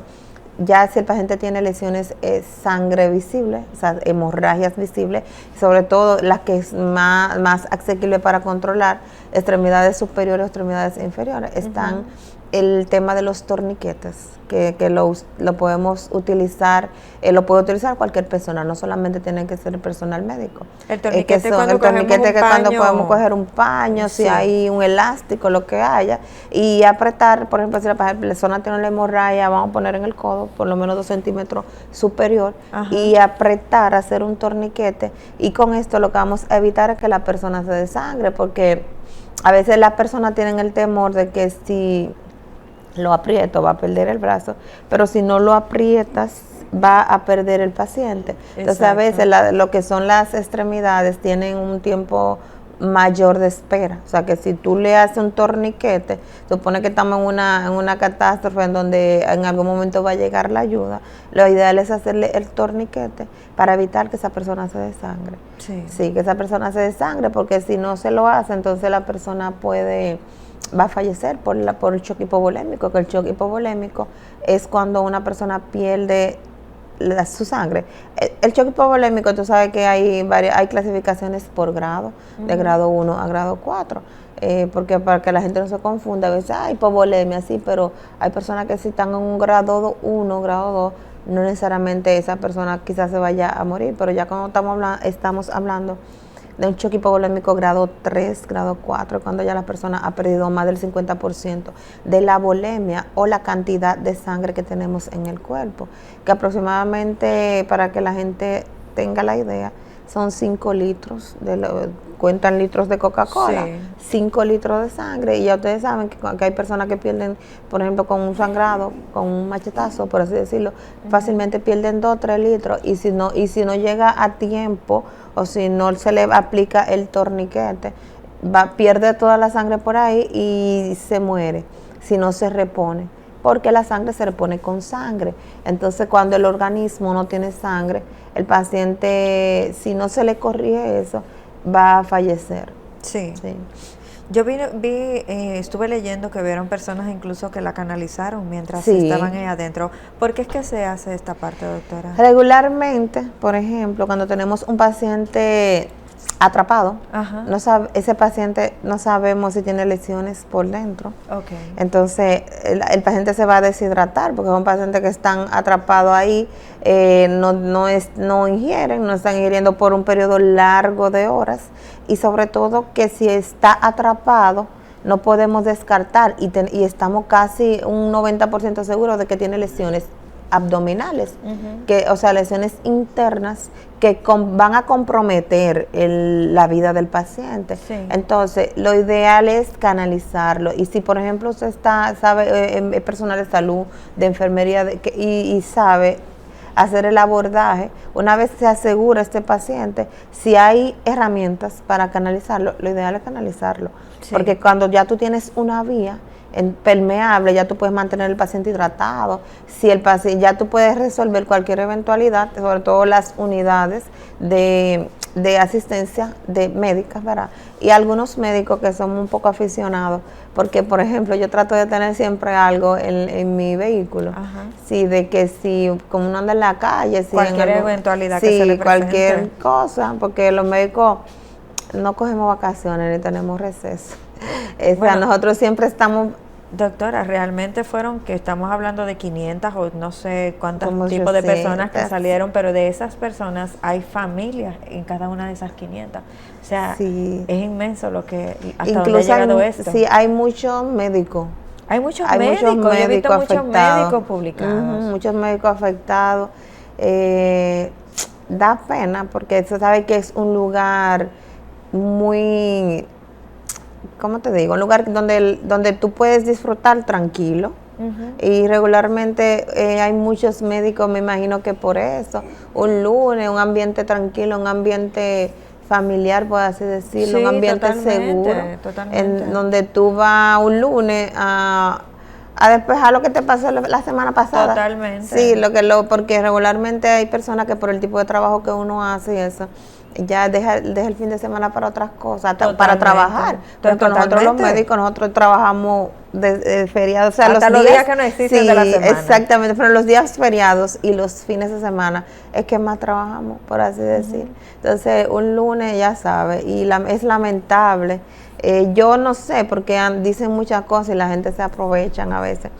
ya si el paciente tiene lesiones, sangre visible, o sea, hemorragias visibles, sobre todo las que es más asequible para controlar, extremidades superiores, extremidades inferiores, están el tema de los torniquetes, que lo podemos utilizar, lo puede utilizar cualquier persona, no solamente tiene que ser el personal médico. El torniquete, que son, el torniquete que cuando podemos coger un paño, sí, si hay un elástico, lo que haya, y apretar, por ejemplo, si la persona tiene una hemorragia, vamos a poner en el codo, por lo menos 2 centímetros superior, ajá, y apretar, hacer un torniquete, y con esto lo que vamos a evitar es que la persona se desangre, porque a veces las personas tienen el temor de que si lo aprieto va a perder el brazo, pero si no lo aprietas va a perder el paciente. Entonces, exacto, a veces lo que son las extremidades tienen un tiempo mayor de espera, o sea que si tú le haces un torniquete, supone que estamos en una catástrofe en donde en algún momento va a llegar la ayuda, lo ideal es hacerle el torniquete para evitar que esa persona se desangre. Sí, que esa persona se desangre, porque si no se lo hace, entonces la persona va a fallecer por el choque hipovolémico, que el choque hipovolémico es cuando una persona pierde su sangre. El choque hipovolémico, tú sabes que hay clasificaciones por grado, de grado 1 a grado 4, porque para que la gente no se confunda, a veces hay hipovolemia, sí, pero hay personas que si están en un grado 1, grado 2, no necesariamente esa persona quizás se vaya a morir, pero ya cuando estamos hablando de un choque hipovolémico grado 3, grado 4, cuando ya la persona ha perdido más del 50% de la volemia o la cantidad de sangre que tenemos en el cuerpo, que aproximadamente, para que la gente tenga la idea, son 5 litros, cuentan litros de Coca-Cola, sí, 5 litros de sangre, y ya ustedes saben que hay personas que pierden, por ejemplo, con un sangrado, con un machetazo, por así decirlo, fácilmente pierden 2 o 3 litros, y si no llega a tiempo, o si no se le aplica el torniquete, pierde toda la sangre por ahí y se muere, si no se repone, porque la sangre se repone con sangre. Entonces, cuando el organismo no tiene sangre, el paciente, si no se le corrige eso, va a fallecer. Sí. Yo estuve leyendo que vieron personas incluso que la canalizaron mientras estaban ahí adentro. ¿Por qué es que se hace esta parte, doctora? Regularmente, por ejemplo, cuando tenemos un paciente atrapado, ese paciente no sabemos si tiene lesiones por dentro. Entonces el paciente se va a deshidratar, porque es un paciente que están atrapados ahí, no están ingiriendo por un periodo largo de horas, y sobre todo que si está atrapado no podemos descartar, y estamos casi un 90% seguros de que tiene lesiones abdominales, o sea, lesiones internas que van a comprometer la vida del paciente. Entonces, lo ideal es canalizarlo. Y si, por ejemplo, usted sabe, personal de salud, de enfermería, y sabe hacer el abordaje, una vez se asegura este paciente, si hay herramientas para canalizarlo, lo ideal es canalizarlo. Porque cuando ya tú tienes una vía permeable, ya tú puedes mantener el paciente hidratado, ya tú puedes resolver cualquier eventualidad, sobre todo las unidades de asistencia médicas, ¿verdad? Y algunos médicos que son un poco aficionados, porque por ejemplo yo trato de tener siempre algo en mi vehículo, de que si como uno anda en la calle, cualquier eventualidad que se le presente, cualquier cosa, porque los médicos no cogemos vacaciones ni tenemos receso. Nosotros siempre estamos... Doctora, realmente que estamos hablando de 500 o no sé cuántos tipos de personas que salieron, pero de esas personas hay familias en cada una de esas 500. O sea, es inmenso hasta donde ha llegado esto. Sí, hay muchos médicos. Hay muchos médicos, yo he visto muchos médicos publicados. Muchos médicos afectados. Da pena, porque se sabe que es un lugar muy... ¿Cómo te digo? Un lugar donde tú puedes disfrutar tranquilo. Y regularmente hay muchos médicos, me imagino que por eso, un lunes, un ambiente tranquilo, un ambiente familiar, por así decirlo, un ambiente seguro, en donde tú vas un lunes a despejar lo que te pasó la semana pasada. Totalmente. Sí, porque regularmente hay personas que por el tipo de trabajo que uno hace y eso, ya deja el fin de semana para otras cosas, para Totalmente. trabajar. Porque nosotros los Totalmente. médicos, nosotros trabajamos de feriados, o sea, Hasta los días que no existen de la semana. Exactamente, pero los días feriados y los fines de semana es que más trabajamos, por así decir. Entonces, un lunes, ya sabes, y es lamentable. Yo no sé, porque dicen muchas cosas y la gente se aprovechan a veces.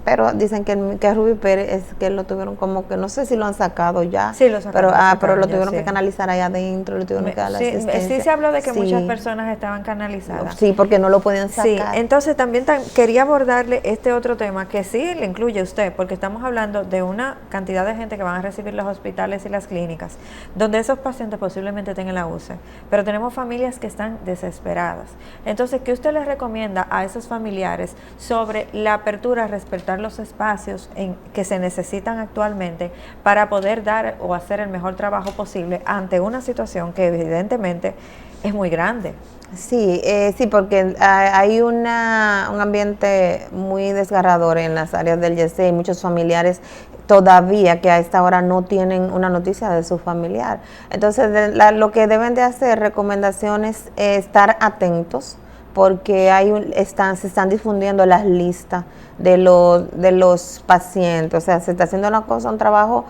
Pero dicen que Rubí Pérez es que lo tuvieron como que, no sé si lo han sacado ya. Sí, lo sacaron, pero lo ya, tuvieron sí. que canalizar allá adentro, lo tuvieron que dar la asistencia. Sí se habló de que Sí. muchas personas estaban canalizadas. Sí, porque no lo podían sacar. Sí, entonces también quería abordarle este otro tema que sí le incluye a usted, porque estamos hablando de una cantidad de gente que van a recibir los hospitales y las clínicas, donde esos pacientes posiblemente tengan la UCI, pero tenemos familias que están desesperadas. Entonces, ¿qué usted les recomienda a esos familiares sobre la apertura, respetar los espacios que se necesitan actualmente para poder dar o hacer el mejor trabajo posible ante una situación que evidentemente es muy grande? Sí, sí, porque hay un ambiente muy desgarrador en las áreas del YC y muchos familiares todavía que a esta hora no tienen una noticia de su familiar. Entonces, lo que deben de hacer, recomendaciones, estar atentos, porque se están difundiendo las listas de los pacientes, o sea, se está haciendo un trabajo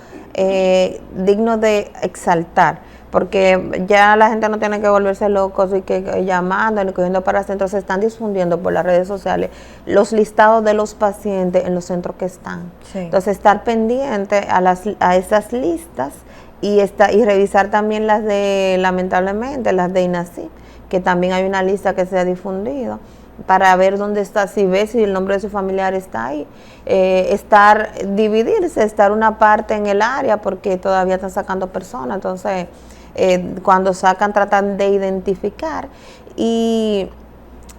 digno de exaltar, porque ya la gente no tiene que volverse locos y que llamando ni cogiendo para centros, se están difundiendo por las redes sociales los listados de los pacientes en los centros que están. Sí. Entonces, estar pendiente a esas listas y revisar también lamentablemente, las de INASI, que también hay una lista que se ha difundido, para ver dónde está, si el nombre de su familiar está ahí, dividirse, estar una parte en el área, porque todavía están sacando personas, entonces cuando sacan tratan de identificar y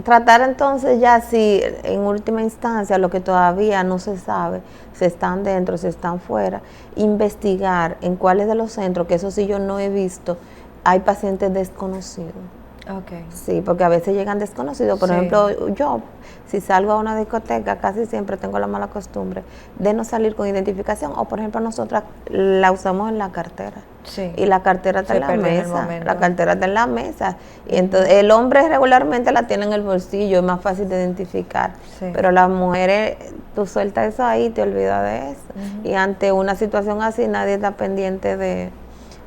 tratar entonces ya, si en última instancia lo que todavía no se sabe, si están dentro, si están fuera, investigar en cuáles de los centros, que eso sí yo no he visto, hay pacientes desconocidos. Okay. Sí, porque a veces llegan desconocidos. Por ejemplo, yo, si salgo a una discoteca, casi siempre tengo la mala costumbre de no salir con identificación. O, por ejemplo, nosotras la usamos en la cartera. Sí. Y la cartera está en la mesa. La cartera está en la mesa. Y entonces el hombre regularmente la tiene en el bolsillo, es más fácil de identificar. Sí. Pero las mujeres, tú sueltas eso ahí y te olvidas de eso. Y ante una situación así, nadie está pendiente de...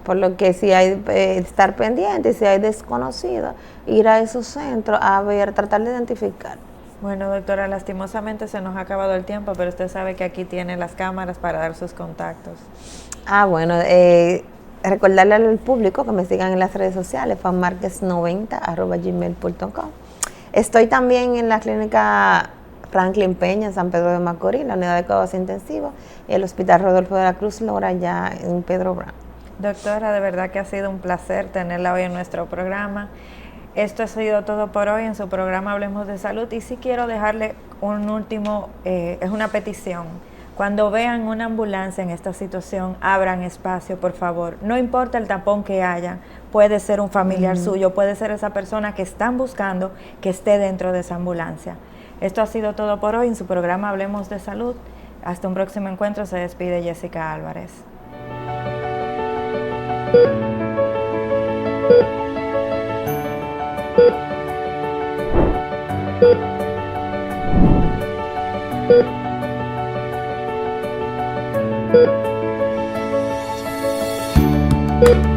Por lo que si hay estar pendiente, si hay desconocido, ir a esos centros a ver, tratar de identificar. Bueno, doctora, lastimosamente se nos ha acabado el tiempo, pero usted sabe que aquí tiene las cámaras para dar sus contactos. Bueno, recordarle al público que me sigan en las redes sociales, fanmarquez90@gmail.com. Estoy también en la clínica Franklin Peña, en San Pedro de Macorís, la unidad de cuidados intensivos, y el Hospital Rodolfo de la Cruz Lora, ya en Pedro Brán. Doctora, de verdad que ha sido un placer tenerla hoy en nuestro programa. Esto ha sido todo por hoy en su programa Hablemos de Salud, y sí quiero dejarle un último, es una petición. Cuando vean una ambulancia en esta situación, abran espacio, por favor. No importa el tapón que haya, puede ser un familiar suyo, puede ser esa persona que están buscando que esté dentro de esa ambulancia. Esto ha sido todo por hoy en su programa Hablemos de Salud. Hasta un próximo encuentro, se despide Jessica Álvarez. Thank you.